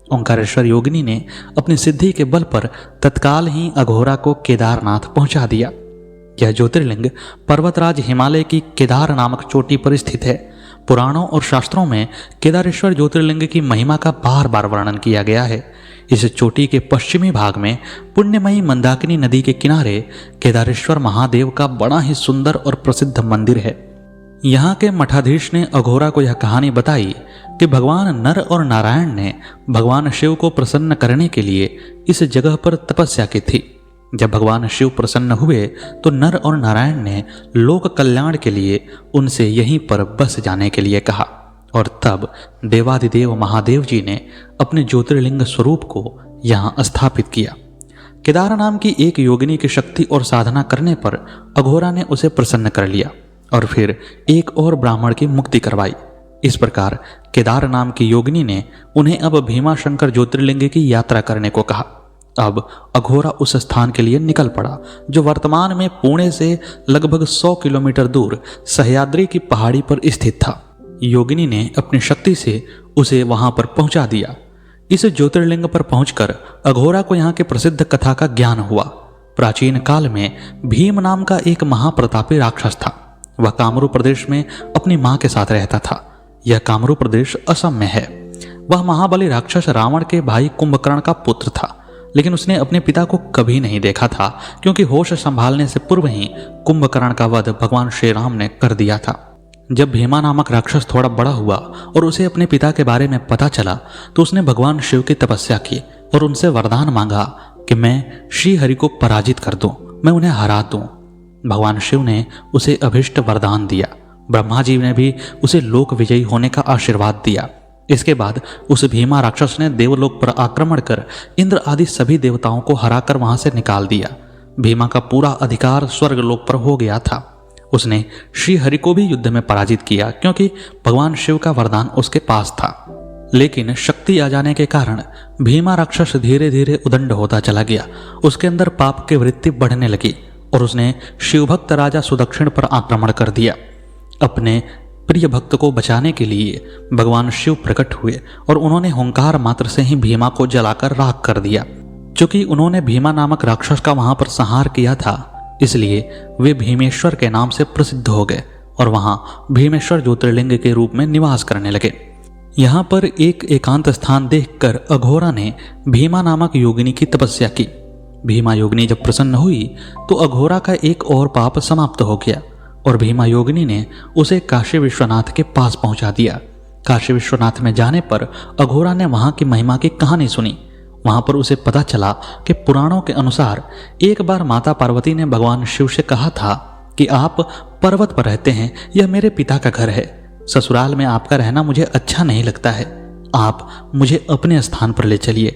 S1: ओंकारेश्वर योगिनी ने अपनी सिद्धि के बल पर तत्काल ही अघोरा को केदारनाथ पहुंचा दिया। यह ज्योतिर्लिंग पर्वतराज हिमालय की केदार नामक चोटी पर स्थित है। पुराणों और शास्त्रों में केदारेश्वर ज्योतिर्लिंग की महिमा का बार बार वर्णन किया गया है। इस चोटी के पश्चिमी भाग में पुण्यमयी मंदाकिनी नदी के किनारे केदारेश्वर महादेव का बड़ा ही सुंदर और प्रसिद्ध मंदिर है। यहाँ के मठाधीश ने अघोरा को यह कहानी बताई कि भगवान नर और नारायण ने भगवान शिव को प्रसन्न करने के लिए इस जगह पर तपस्या की थी। जब भगवान शिव प्रसन्न हुए तो नर और नारायण ने लोक कल्याण के लिए उनसे यहीं पर बस जाने के लिए कहा और तब देवाधिदेव महादेव जी ने अपने ज्योतिर्लिंग स्वरूप को यहाँ स्थापित किया। केदार नाम की एक योगिनी की शक्ति और साधना करने पर अघोरा ने उसे प्रसन्न कर लिया और फिर एक और ब्राह्मण की मुक्ति करवाई। इस प्रकार केदार नाम की योगिनी ने उन्हें अब भीमाशंकर ज्योतिर्लिंग की यात्रा करने को कहा। अब अघोरा उस स्थान के लिए निकल पड़ा जो वर्तमान में पुणे से लगभग 100 किलोमीटर दूर सह्याद्री की पहाड़ी पर स्थित था। योगिनी ने अपनी शक्ति से उसे वहां पर पहुंचा दिया। इस ज्योतिर्लिंग पर पहुंचकर अघोरा को यहाँ के प्रसिद्ध कथा का ज्ञान हुआ। प्राचीन काल में भीम नाम का एक महाप्रतापी राक्षस था। वह कामरू प्रदेश में अपनी मां के साथ रहता था। यह कामरू प्रदेश असम में है। वह महाबली राक्षस रावण के भाई कुंभकर्ण का पुत्र था, लेकिन उसने अपने पिता को कभी नहीं देखा था क्योंकि होश संभालने से पूर्व ही कुंभकर्ण का वध भगवान श्री राम ने कर दिया था। जब भीमा नामक राक्षस थोड़ा बड़ा हुआ और उसे अपने पिता के बारे में पता चला तो उसने भगवान शिव की तपस्या की और उनसे वरदान मांगा कि मैं श्री हरि को पराजित कर दूं, मैं उन्हें हरा दूं। भगवान शिव ने उसे अभिष्ट वरदान दिया। ब्रह्मा जी ने भी उसे लोक विजयी होने का आशीर्वाद दिया। इसके बाद उस भीमा राक्षस ने देवलोक पर आक्रमण कर इंद्र आदि सभी देवताओं को हराकर वहां से निकाल दिया। भीमा का पूरा अधिकार स्वर्गलोक पर हो गया था। उसने श्री हरि को भी युद्ध में पराजित किया क्योंकि भगवान शिव का वरदान उसके पास था। लेकिन शक्ति आ जाने के कारण भीमा राक्षस धीरे धीरे उदंड होता चला गया। उसके अंदर पाप की वृत्ति बढ़ने लगी और उसने शिवभक्त राजा सुदक्षिण पर आक्रमण कर दिया। अपने प्रिय भक्त को बचाने के लिए भगवान शिव प्रकट हुए और उन्होंने हुंकार मात्र से ही भीमा को जलाकर राख कर दिया। क्योंकि उन्होंने भीमा नामक राक्षस का वहां पर संहार किया था, इसलिए वे भीमेश्वर के नाम से प्रसिद्ध हो गए और वहां भीमेश्वर ज्योतिर्लिंग के रूप में निवास करने लगे। यहाँ पर एक एकांत स्थान देखकर अघोरा ने भीमा नामक योगिनी की तपस्या की। भीमा योगिनी जब प्रसन्न हुई तो अघोरा का एक और पाप समाप्त हो गया और भीमा योगिनी ने उसे काशी विश्वनाथ के पास पहुंचा दिया। काशी विश्वनाथ में जाने पर अघोरा ने वहां की महिमा की कहानी सुनी। वहां पर उसे पता चला कि पुराणों के अनुसार एक बार माता पार्वती ने भगवान शिव से कहा था कि आप पर्वत पर रहते हैं, यह मेरे पिता का घर है, ससुराल में आपका रहना मुझे अच्छा नहीं लगता है, आप मुझे अपने स्थान पर ले चलिए।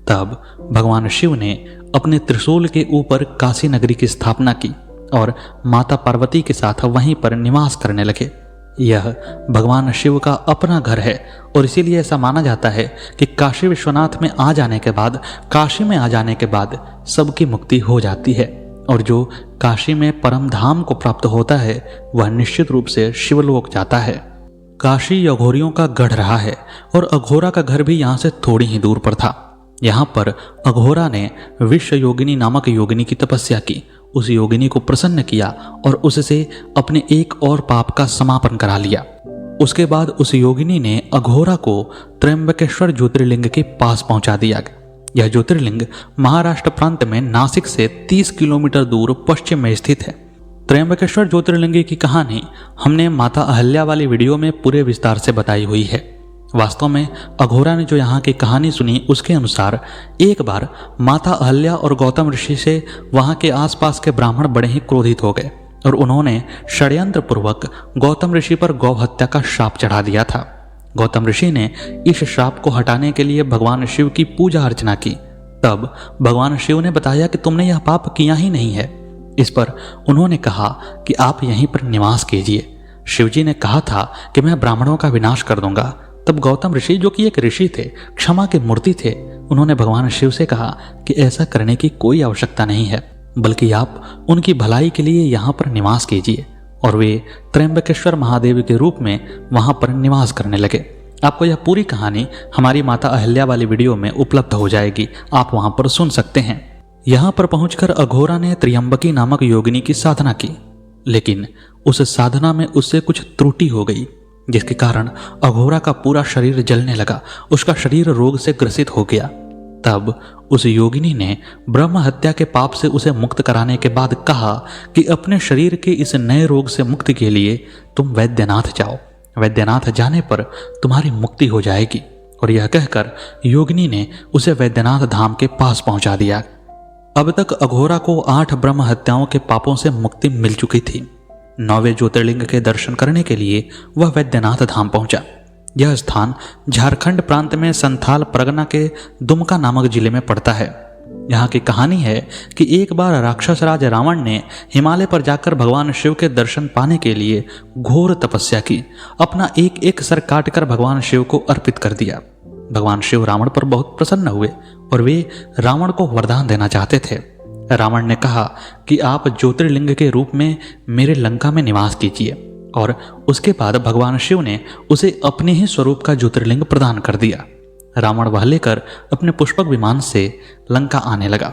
S1: तब भगवान शिव ने अपने त्रिशूल के ऊपर काशी नगरी की स्थापना की और माता पार्वती के साथ वहीं पर निवास करने लगे। यह भगवान शिव का अपना घर है और इसीलिए ऐसा माना जाता है कि काशी विश्वनाथ में आ जाने के बाद, काशी में आ जाने के बाद सबकी मुक्ति हो जाती है और जो काशी में परम धाम को प्राप्त होता है वह निश्चित रूप से शिवलोक जाता है। काशी अघोरियों का गढ़ रहा है और अघोरा का घर भी यहाँ से थोड़ी ही दूर पर था। यहाँ पर अघोरा ने विश्व योगिनी नामक योगिनी की तपस्या की, उस योगिनी को प्रसन्न किया और उससे अपने एक और पाप का समापन करा लिया। उसके बाद उस योगिनी ने अघोरा को त्र्यंबकेश्वर ज्योतिर्लिंग के पास पहुंचा दिया। यह ज्योतिर्लिंग महाराष्ट्र प्रांत में नासिक से 30 किलोमीटर दूर पश्चिम में स्थित है। त्र्यंबकेश्वर ज्योतिर्लिंग की कहानी हमने माता अहल्या वाली वीडियो में पूरे विस्तार से बताई हुई है। वास्तव में अघोरा ने जो यहाँ की कहानी सुनी उसके अनुसार एक बार माता अहल्या और गौतम ऋषि से वहाँ के आसपास के ब्राह्मण बड़े ही क्रोधित हो गए और उन्होंने षड्यंत्र पूर्वक गौतम ऋषि पर गौ हत्या का शाप चढ़ा दिया था। गौतम ऋषि ने इस शाप को हटाने के लिए भगवान शिव की पूजा अर्चना की। तब भगवान शिव ने बताया कि तुमने यह पाप किया ही नहीं है। इस पर उन्होंने कहा कि आप यहीं पर निवास कीजिए। शिवजी ने कहा था कि मैं ब्राह्मणों का विनाश कर दूंगा। तब गौतम ऋषि, जो कि एक ऋषि थे, क्षमा के मूर्ति थे, उन्होंने भगवान शिव से कहा कि ऐसा करने की कोई आवश्यकता नहीं है, बल्कि आप उनकी भलाई के लिए यहाँ पर निवास कीजिए। और वे त्र्यंबकेश्वर महादेव के रूप में वहां पर निवास करने लगे। आपको यह पूरी कहानी हमारी माता अहल्या वाली वीडियो में उपलब्ध हो जाएगी, आप वहां पर सुन सकते हैं। यहाँ पर पहुंचकर अघोरा ने त्र्यंबकी नामक योगिनी की साधना की, लेकिन उस साधना में उससे कुछ त्रुटि हो गई, जिसके कारण अघोरा का पूरा शरीर जलने लगा। उसका शरीर रोग से ग्रसित हो गया। तब उस योगिनी ने ब्रह्म हत्या के पाप से उसे मुक्त कराने के बाद कहा कि अपने शरीर के इस नए रोग से मुक्ति के लिए तुम वैद्यनाथ जाओ। वैद्यनाथ जाने पर तुम्हारी मुक्ति हो जाएगी। और यह कहकर योगिनी ने उसे वैद्यनाथ धाम के पास पहुंचा दिया। अब तक अघोरा को 8 ब्रह्म हत्याओं के पापों से मुक्ति मिल चुकी थी। 9वें ज्योतिर्लिंग के दर्शन करने के लिए वह वैद्यनाथ धाम पहुंचा। यह स्थान झारखंड प्रांत में संथाल परगना के दुमका नामक जिले में पड़ता है। यहाँ की कहानी है कि एक बार राक्षस राज रावण ने हिमालय पर जाकर भगवान शिव के दर्शन पाने के लिए घोर तपस्या की। अपना एक एक सर काटकर भगवान शिव को अर्पित कर दिया। भगवान शिव रावण पर बहुत प्रसन्न हुए और वे रावण को वरदान देना चाहते थे। रावण ने कहा कि आप ज्योतिर्लिंग के रूप में मेरे लंका में निवास कीजिए। और उसके बाद भगवान शिव ने उसे अपने ही स्वरूप का ज्योतिर्लिंग प्रदान कर दिया। रावण वह लेकर अपने पुष्पक विमान से लंका आने लगा।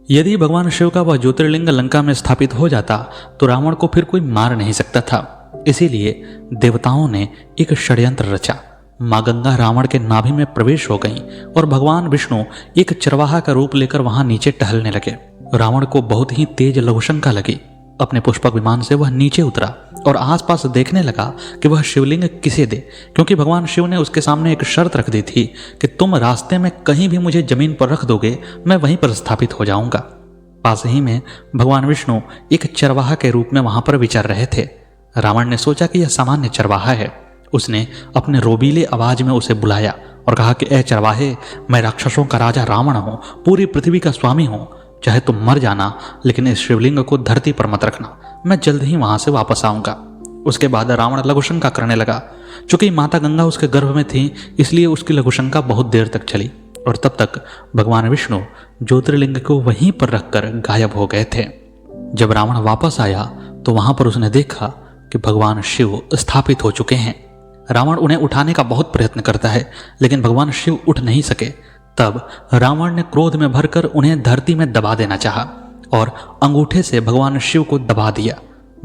S1: यदि भगवान शिव का वह ज्योतिर्लिंग लंका में स्थापित हो जाता तो रावण को फिर कोई मार नहीं सकता था। इसीलिए देवताओं ने एक षड्यंत्र रचा। माँ गंगा रावण के नाभि में प्रवेश हो गई और भगवान विष्णु एक चरवाहा का रूप लेकर वहां नीचे टहलने लगे। रावण को बहुत ही तेज लघुशंका लगी। अपने पुष्पक विमान से वह नीचे उतरा और आसपास देखने लगा कि वह शिवलिंग किसे दे, क्योंकि भगवान शिव ने उसके सामने एक शर्त रख दी थी कि तुम रास्ते में कहीं भी मुझे जमीन पर रख दोगे, मैं वहीं पर स्थापित हो जाऊंगा। पास ही में भगवान विष्णु एक चरवाहा के रूप में वहां पर विचर रहे थे। रावण ने सोचा कि यह सामान्य चरवाहा है। उसने अपने रोबीले आवाज में उसे बुलाया और कहा कि ए चरवाहे, मैं राक्षसों का राजा रावण हूं, पूरी पृथ्वी का स्वामी हूं। चाहे तुम मर जाना, लेकिन इस शिवलिंग को धरती पर मत रखना। मैं जल्द ही वहां से वापस आऊंगा। उसके बाद रावण लघुशंका करने लगा। चूंकि माता गंगा उसके गर्भ में थी, इसलिए उसकी लघुशंका बहुत देर तक चली और तब तक भगवान विष्णु ज्योतिर्लिंग को वहीं पर रखकर गायब हो गए थे। जब रावण वापस आया तो वहां पर उसने देखा कि भगवान शिव स्थापित हो चुके हैं। रावण उन्हें उठाने का बहुत प्रयत्न करता है, लेकिन भगवान शिव उठ नहीं सके। तब रावण ने क्रोध में भरकर उन्हें धरती में दबा देना चाहा और अंगूठे से भगवान शिव को दबा दिया।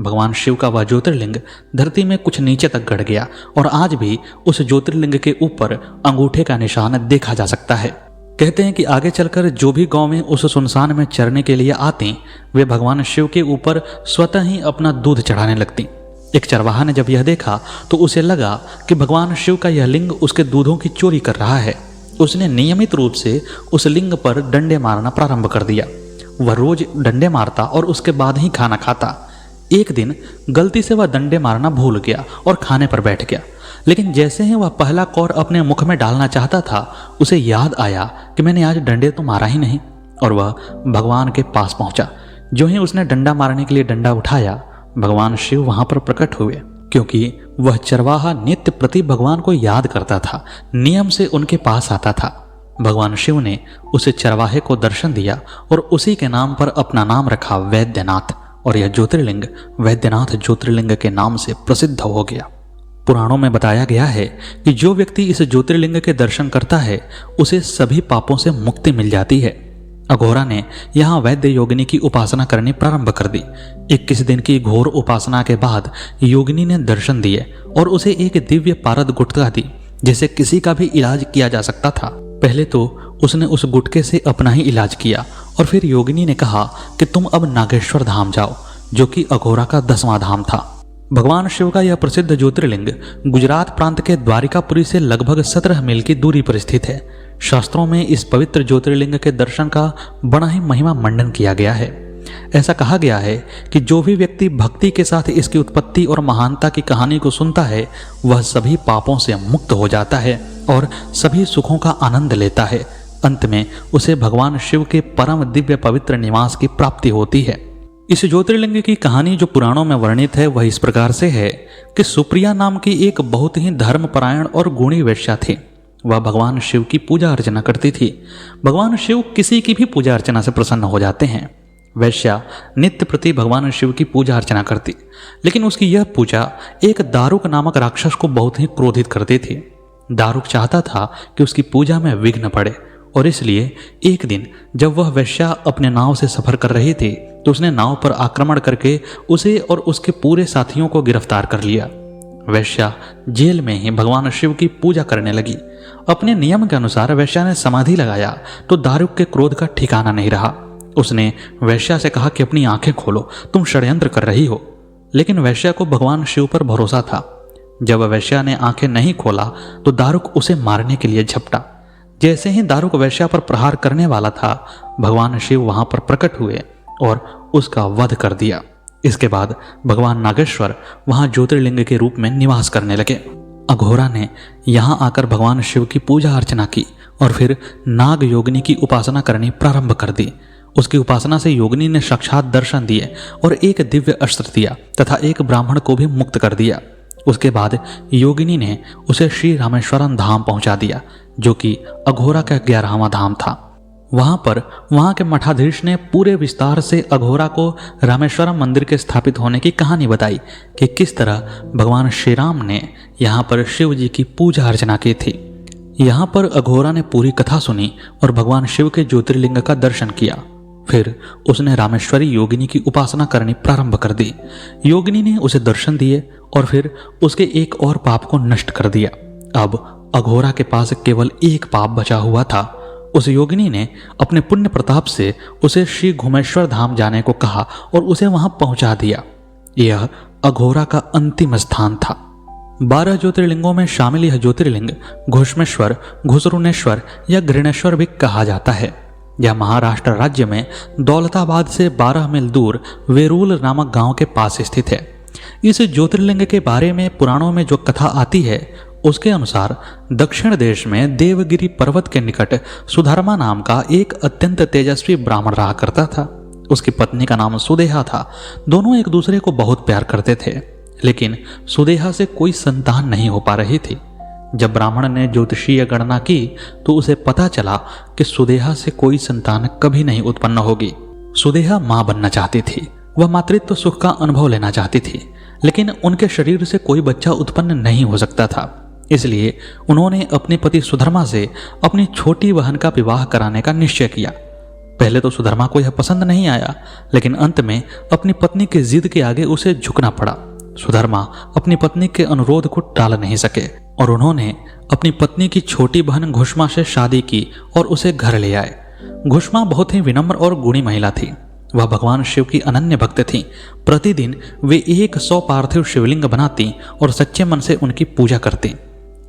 S1: भगवान शिव का वह ज्योतिर्लिंग धरती में कुछ नीचे तक गड़ गया और आज भी उस ज्योतिर्लिंग के ऊपर अंगूठे का निशान देखा जा सकता है। कहते हैं कि आगे चलकर जो भी गांव में उस सुनसान में चरने के लिए आती, वे भगवान शिव के ऊपर स्वतः ही अपना दूध चढ़ाने लगती। एक चरवाहा ने जब यह देखा तो उसे लगा कि भगवान शिव का यह लिंग उसके दूधों की चोरी कर रहा है। उसने नियमित रूप से उस लिंग पर डंडे मारना प्रारंभ कर दिया। वह रोज डंडे मारता और उसके बाद ही खाना खाता। एक दिन गलती से वह डंडे मारना भूल गया और खाने पर बैठ गया, लेकिन जैसे ही वह पहला कौर अपने मुख में डालना चाहता था, उसे याद आया कि मैंने आज डंडे तो मारा ही नहीं, और वह भगवान के पास पहुंचा। जो ही उसने डंडा मारने के लिए डंडा उठाया, भगवान शिव वहां पर प्रकट हुए। क्योंकि वह चरवाहा नित्य प्रति भगवान को याद करता था, नियम से उनके पास आता था। भगवान शिव ने उसे चरवाहे को दर्शन दिया और उसी के नाम पर अपना नाम रखा वैद्यनाथ, और यह ज्योतिर्लिंग वैद्यनाथ ज्योतिर्लिंग के नाम से प्रसिद्ध हो गया। पुराणों में बताया गया है कि जो व्यक्ति इस ज्योतिर्लिंग के दर्शन करता है, उसे सभी पापों से मुक्ति मिल जाती है। अघोरा ने यहाँ वैद्य योगिनी की उपासना करनी प्रारंभ कर दी। 21 दिन की घोर उपासना के बाद योगिनी ने दर्शन दिए और उसे एक दिव्य पारद गुटका दी, जिससे किसी का भी इलाज किया जा सकता था। पहले तो उसने उस गुटके से अपना ही इलाज किया और फिर योगिनी ने कहा कि तुम अब नागेश्वर धाम जाओ, जो कि अघोरा का 10वां धाम था। भगवान शिव का यह प्रसिद्ध ज्योतिर्लिंग गुजरात प्रांत के द्वारिकापुरी से लगभग 17 मील की दूरी पर स्थित है। शास्त्रों में इस पवित्र ज्योतिर्लिंग के दर्शन का बड़ा ही महिमा मंडन किया गया है। ऐसा कहा गया है कि जो भी व्यक्ति भक्ति के साथ इसकी उत्पत्ति और महानता की कहानी को सुनता है, वह सभी पापों से मुक्त हो जाता है और सभी सुखों का आनंद लेता है। अंत में उसे भगवान शिव के परम दिव्य पवित्र निवास की प्राप्ति होती है। इस ज्योतिर्लिंग की कहानी जो पुराणों में वर्णित है, वह इस प्रकार से है कि सुप्रिया नाम की एक बहुत ही धर्मपरायण और गुणी वेश्या थी। वह भगवान शिव की पूजा अर्चना करती थी। भगवान शिव किसी की भी पूजा अर्चना से प्रसन्न हो जाते हैं। वैश्या नित्य प्रति भगवान शिव की पूजा अर्चना करती, लेकिन उसकी यह पूजा एक दारुक नामक राक्षस को बहुत ही क्रोधित करती थी। दारुक चाहता था कि उसकी पूजा में विघ्न पड़े, और इसलिए एक दिन जब वह वैश्या अपने नाव से सफर कर रही थी, तो उसने नाव पर आक्रमण करके उसे और उसके पूरे साथियों को गिरफ्तार कर लिया। वैश्या जेल में ही भगवान शिव की पूजा करने लगी। अपने नियम के अनुसार वैश्या ने समाधि लगाया तो दारुक के क्रोध का ठिकाना नहीं रहा। उसने वैश्या से कहा कि अपनी आंखें खोलो, तुम षड्यंत्र कर रही हो। लेकिन वैश्या को भगवान शिव पर भरोसा था। जब वैश्या ने आंखें नहीं खोला तो दारुक उसे मारने के लिए झपटा। जैसे ही दारुक वैश्या पर प्रहार करने वाला था, भगवान शिव वहां पर प्रकट हुए और उसका वध कर दिया। इसके बाद भगवान नागेश्वर वहां ज्योतिर्लिंग के रूप में निवास करने लगे। अघोरा ने यहां आकर भगवान शिव की पूजा अर्चना की और फिर नाग योगिनी की उपासना करनी प्रारंभ कर दी। उसकी उपासना से योगिनी ने साक्षात दर्शन दिए और एक दिव्य अस्त्र दिया तथा एक ब्राह्मण को भी मुक्त कर दिया। उसके बाद योगिनी ने उसे श्री रामेश्वरम धाम पहुंचा दिया, जो कि अघोरा का 11वां धाम था। वहां के मठाधीश ने पूरे विस्तार से अघोरा को रामेश्वरम मंदिर के स्थापित होने की कहानी बताई कि किस तरह भगवान श्री राम ने यहाँ पर शिव जी की पूजा अर्चना की थी। यहाँ पर अघोरा ने पूरी कथा सुनी और भगवान शिव के ज्योतिर्लिंग का दर्शन किया। फिर उसने रामेश्वरी योगिनी की उपासना करनी प्रारंभ कर दी। योगिनी ने उसे दर्शन दिए और फिर उसके एक और पाप को नष्ट कर दिया। अब अघोरा के पास केवल एक पाप बचा हुआ था। उस योगिनी ने अपने पुण्य प्रताप से उसे श्री घुमेश्वर धाम जाने को कहा और उसे वहां पहुंचा दिया। यह अघोरा का अंतिम स्थान था। 12 ज्योतिर्लिंगों में शामिल यह ज्योतिर्लिंग घोषमेश्वर, घुसरुनेश्वर या घृणेश्वर भी कहा जाता है। यह महाराष्ट्र राज्य में दौलताबाद से 12 मील दूर वेरूल नामक गांव के पास स्थित है। इस ज्योतिर्लिंग के बारे में पुराणों में जो कथा आती है, उसके अनुसार दक्षिण देश में देवगिरी पर्वत के निकट सुधर्मा नाम का एक अत्यंत तेजस्वी ब्राह्मण रहा करता था। उसकी पत्नी का नाम सुदेहा था। दोनों एक दूसरे को बहुत प्यार करते थे, लेकिन सुदेहा से कोई संतान नहीं हो पा रही थी। जब ब्राह्मण ने ज्योतिषीय गणना की तो उसे पता चला कि सुदेहा से कोई संतान कभी नहीं उत्पन्न होगी। सुदेहा मां बनना चाहती थी, वह मातृत्व सुख का अनुभव लेना चाहती थी, लेकिन उनके शरीर से कोई बच्चा उत्पन्न नहीं हो सकता था। इसलिए उन्होंने अपने पति सुधर्मा से अपनी छोटी बहन का विवाह कराने का निश्चय किया। पहले तो सुधर्मा को यह पसंद नहीं आया, लेकिन अंत में अपनी पत्नी की जिद के आगे उसे झुकना पड़ा। सुधर्मा अपनी पत्नी के अनुरोध को टाल नहीं सके और उन्होंने अपनी पत्नी की छोटी बहन घुष्मा से शादी की और उसे घर ले आए। घुष्मा बहुत ही विनम्र और गुणी महिला थी। वह भगवान शिव की अनन्य भक्त थी। प्रतिदिन वे 100 पार्थिव शिवलिंग बनाती और सच्चे मन से उनकी पूजा करती।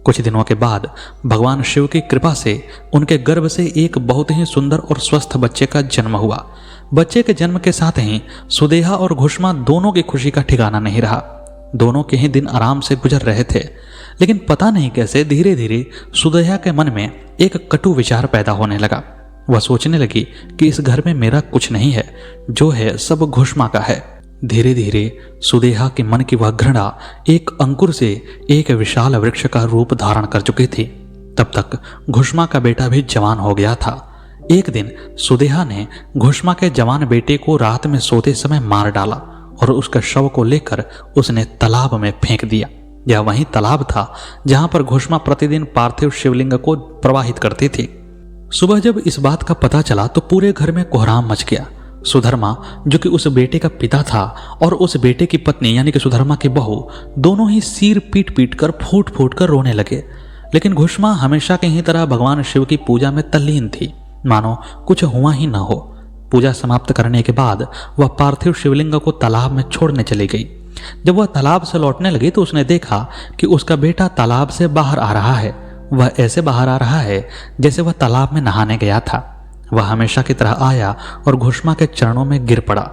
S1: कुछ दिनों के बाद भगवान शिव की कृपा से उनके गर्भ से एक बहुत ही सुंदर और स्वस्थ बच्चे का जन्म हुआ। बच्चे के जन्म के साथ ही सुदेहा और घुष्मा दोनों की खुशी का ठिकाना नहीं रहा। दोनों के ही दिन आराम से गुजर रहे थे, लेकिन पता नहीं कैसे धीरे धीरे सुदेहा के मन में एक कटु विचार पैदा होने लगा। वह सोचने लगी कि इस घर में मेरा कुछ नहीं है, जो है सब घुष्मा का है। धीरे धीरे सुदेहा के मन की वह घृणा एक अंकुर से एक विशाल वृक्ष का रूप धारण कर चुकी थी। तब तक घुष्मा का बेटा भी जवान हो गया था। एक दिन सुदेहा ने घुष्मा के जवान बेटे को रात में सोते समय मार डाला और उसके शव को लेकर उसने तालाब में फेंक दिया। यह वही तालाब था जहां पर घुष्मा प्रतिदिन पार्थिव शिवलिंग को प्रवाहित करती थी। सुबह जब इस बात का पता चला तो पूरे घर में कोहराम मच गया। सुधर्मा, जो कि उस बेटे का पिता था, और उस बेटे की पत्नी यानी कि सुधर्मा की बहू, दोनों ही सिर पीट पीट कर फूट फूट कर रोने लगे। लेकिन घुष्मा हमेशा की ही तरह भगवान शिव की पूजा में तल्लीन थी, मानो कुछ हुआ ही न हो। पूजा समाप्त करने के बाद वह पार्थिव शिवलिंग को तालाब में छोड़ने चली गई। जब वह तालाब से लौटने लगी तो उसने देखा कि उसका बेटा तालाब से बाहर आ रहा है। वह ऐसे बाहर आ रहा है जैसे वह तालाब में नहाने गया था। वह हमेशा की तरह आया और घुष्मा के चरणों में गिर पड़ा।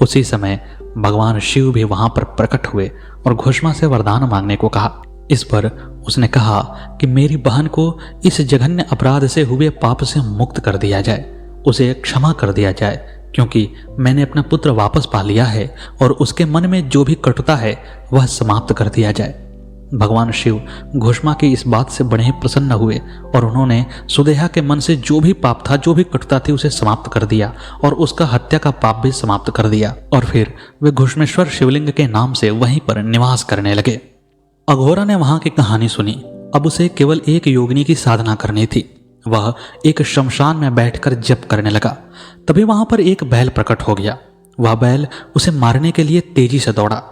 S1: उसी समय भगवान शिव भी वहां पर प्रकट हुए और घुष्मा से वरदान मांगने को कहा। इस पर उसने कहा कि मेरी बहन को इस जघन्य अपराध से हुए पाप से मुक्त कर दिया जाए, उसे क्षमा कर दिया जाए, क्योंकि मैंने अपना पुत्र वापस पा लिया है और उसके मन में जो भी कटुता है वह समाप्त कर दिया जाए। भगवान शिव घुष्मा की इस बात से बड़े ही प्रसन्न हुए और उन्होंने सुदेहा के मन से जो भी पाप था, जो भी कटुता थी, उसे समाप्त कर दिया और उसका हत्या का पाप भी समाप्त कर दिया। और फिर वे घुष्मेश्वर शिवलिंग के नाम से वहीं पर निवास करने लगे। अघोरा ने वहां की कहानी सुनी। अब उसे केवल एक योगिनी की साधना करनी थी। वह एक शमशान में बैठकर जप करने लगा। तभी वहां पर एक बैल प्रकट हो गया। वह बैल उसे मारने के लिए तेजी से दौड़ा।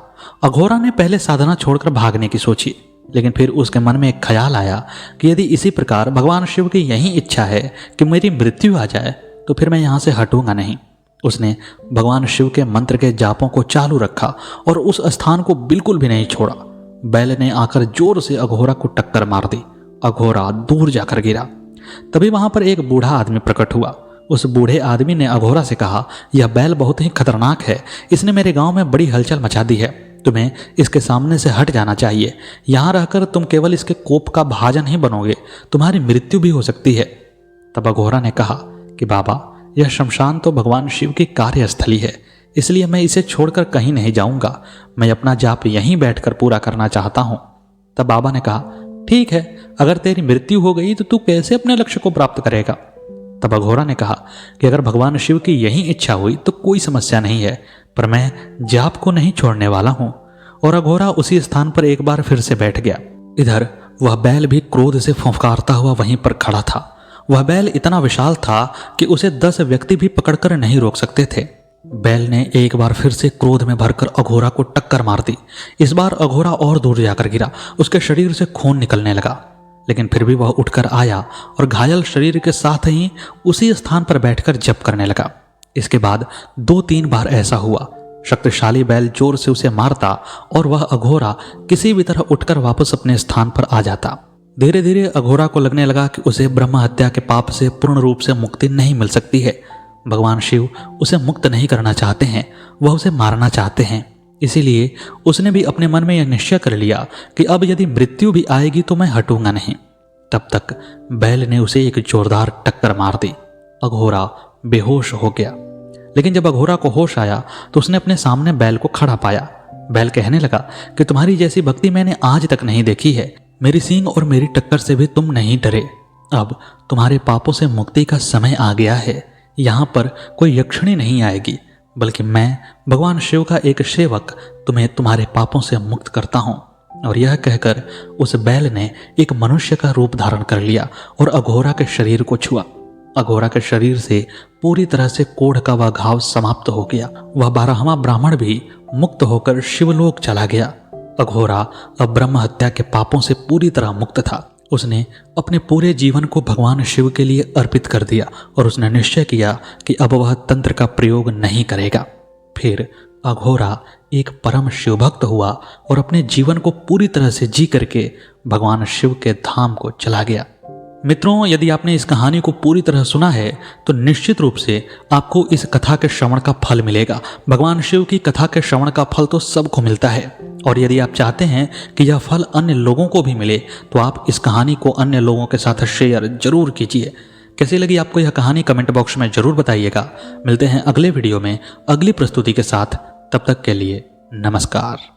S1: अघोरा ने पहले साधना छोड़कर भागने की सोची, लेकिन फिर उसके मन में एक ख्याल आया कि यदि इसी प्रकार भगवान शिव की यही इच्छा है कि मेरी मृत्यु आ जाए तो फिर मैं यहां से हटूंगा नहीं। उसने भगवान शिव के मंत्र के जापों को चालू रखा और उस स्थान को बिल्कुल भी नहीं छोड़ा। बैल ने आकर जोर से अघोरा को टक्कर मार दी। अघोरा दूर जाकर गिरा। तभी वहां पर एक बूढ़ा आदमी प्रकट हुआ। उस बूढ़े आदमी ने अघोरा से कहा, यह बैल बहुत ही खतरनाक है, इसने मेरे गांव में बड़ी हलचल मचा दी है, तुम्हें इसके सामने से हट जाना चाहिए। यहां रहकर तुम केवल इसके कोप का भाजन ही बनोगे, तुम्हारी मृत्यु भी हो सकती है। तब अघोरा ने कहा कि बाबा, यह शमशान तो भगवान शिव की कार्यस्थली है, इसलिए मैं इसे छोड़कर कहीं नहीं जाऊंगा। मैं अपना जाप यहीं बैठकर पूरा करना चाहता हूं। तब बाबा ने कहा, ठीक है, अगर तेरी मृत्यु हो गई तो तू कैसे अपने लक्ष्य को प्राप्त करेगा। तब अघोरा ने कहा कि अगर भगवान शिव की यही इच्छा हुई तो कोई समस्या नहीं है, पर मैं जाप को नहीं छोड़ने वाला हूं। और अघोरा उसी स्थान पर एक बार फिर से बैठ गया। इधर वह बैल भी क्रोध से फुफकारता हुआ वहीं पर खड़ा था। वह बैल इतना विशाल था कि उसे 10 व्यक्ति भी पकड़कर नहीं रोक सकते थे। बैल ने एक बार फिर से क्रोध में भरकर अघोरा को टक्कर मार दी। इस बार अघोरा और दूर जाकर गिरा। उसके शरीर से खून निकलने लगा, लेकिन फिर भी वह उठकर आया और घायल शरीर के साथ ही उसी स्थान पर बैठकर जप करने लगा। इसके बाद 2-3 बार ऐसा हुआ। शक्तिशाली बैल जोर से उसे मारता और वह अघोरा किसी भी तरह उठकर वापस अपने स्थान पर आ जाता। धीरे धीरे अघोरा को लगने लगा कि उसे ब्रह्म हत्या के पाप से पूर्ण रूप से मुक्ति नहीं मिल सकती है। भगवान शिव उसे मुक्त नहीं करना चाहते हैं, वह उसे मारना चाहते हैं। इसीलिए उसने भी अपने मन में यह निश्चय कर लिया कि अब यदि मृत्यु भी आएगी तो मैं हटूंगा नहीं। तब तक बैल ने उसे एक जोरदार टक्कर मार दी। अघोरा बेहोश हो गया। लेकिन जब अघोरा को होश आया तो उसने अपने सामने बैल को खड़ा पाया। बैल कहने लगा कि तुम्हारी जैसी भक्ति मैंने आज तक नहीं देखी है। मेरी सींग और मेरी टक्कर से भी तुम नहीं डरे। अब तुम्हारे पापों से मुक्ति का समय आ गया है। यहाँ पर कोई यक्षिणी नहीं आएगी, बल्कि मैं भगवान शिव का एक सेवक तुम्हें तुम्हारे पापों से मुक्त करता हूँ। और यह कहकर उस बैल ने एक मनुष्य का रूप धारण कर लिया और अघोरा के शरीर को छुआ। अघोरा के शरीर से पूरी तरह से कोढ़ का वह घाव समाप्त हो गया। वह 12वां ब्राह्मण भी मुक्त होकर शिवलोक चला गया। अघोरा अब ब्रह्म हत्या के पापों से पूरी तरह मुक्त था। उसने अपने पूरे जीवन को भगवान शिव के लिए अर्पित कर दिया और उसने निश्चय किया कि अब वह तंत्र का प्रयोग नहीं करेगा। फिर अघोरा एक परम शिवभक्त हुआ और अपने जीवन को पूरी तरह से जी करके भगवान शिव के धाम को चला गया। मित्रों, यदि आपने इस कहानी को पूरी तरह सुना है तो निश्चित रूप से आपको इस कथा के श्रवण का फल मिलेगा। भगवान शिव की कथा के श्रवण का फल तो सबको मिलता है, और यदि आप चाहते हैं कि यह फल अन्य लोगों को भी मिले तो आप इस कहानी को अन्य लोगों के साथ शेयर जरूर कीजिए। कैसी लगी आपको यह कहानी कमेंट बॉक्स में जरूर बताइएगा। मिलते हैं अगले वीडियो में अगली प्रस्तुति के साथ। तब तक के लिए नमस्कार।